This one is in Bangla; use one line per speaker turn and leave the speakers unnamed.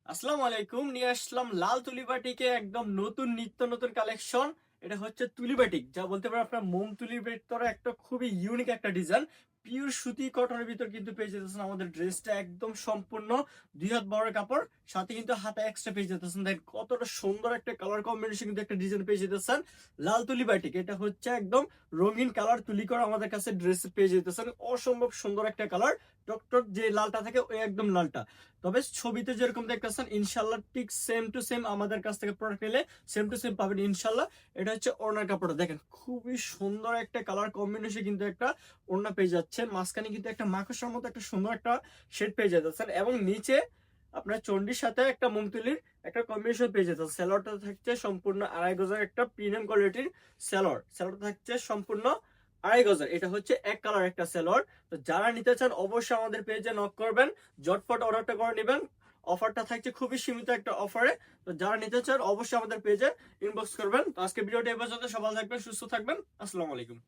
আসসালামু আলাইকুম, নিয়ে আসলাম লাল তুলি বাটিকে একদম নতুন নিত্য নতুন কালেকশন। এটা হচ্ছে তুলি বাটিক, যা বলতে পারেন আপনার মোম তুলির ভেতরে একটা খুবই ইউনিক একটা ডিজাইন। পিওর সুতি কটনের ভিতর কিন্তু পেয়ে যেতেছেন আমাদের ড্রেসটা একদম সম্পূর্ণ 2 হাত বড় কাপড়, সাথে কিন্তু হাতে এক্সট্রা পেয়ে যেতেছেন। দেখেন কতটা সুন্দর একটা কালার কম্বিনেশন, কিন্তু একটা ডিজাইন পেয়ে যেতেছেন লাল তুলি বাটিক। এটা হচ্ছে একদম রঙিন কালার তুলি করে আমাদের কাছে ড্রেস পেয়ে যেতেছেন। অসম্ভব সুন্দর একটা কালার, টকটক যে লালটা থাকে ওই একদম লালটা। তবে ছবিতে যেরকম দেখতেছেন ইনশাল্লাহ ঠিক সেম টু সেম আমাদের কাছ থেকে প্রোডাক্ট নিলে সেম টু সেম পাবেন ইনশাল্লাহ। এটা হচ্ছে ওড়নার কাপড়টা, দেখেন খুবই সুন্দর একটা কালার কম্বিনেশন, কিন্তু একটা ওড়না পেয়ে যাচ্ছেন। মাঝখানে কিন্তু একটা মাকড়সার মতো একটা সুন্দর একটা শেড পেয়ে যাচ্ছেন, এবং নিচে আপনার চন্ডির সাথে একটা মুমতুলির একটা কম্বিনেশন পেয়ে যেতেছে। স্যালোয়ারটা থাকছে সম্পূর্ণ 2.5 গজের একটা প্রিমিয়াম কোয়ালিটির স্যালোয়ারটা থাকছে সম্পূর্ণ 2.5 গজের। এটা হচ্ছে এক কালার একটা স্যালোয়ার। তো যারা নিতে চান অবশ্যই আমাদের পেজে নক করবেন, ঝটপট অর্ডারটা করে নেবেন। অফারটা থাকছে খুবই সীমিত একটা অফারে। তো যারা নিতে চান অবশ্যই আমাদের পেজে ইনবক্স করবেন। তো আজকে ভিডিওটা এ পর্যন্ত, সবাই থাকবেন, সুস্থ থাকবেন। আসসালামু আলাইকুম।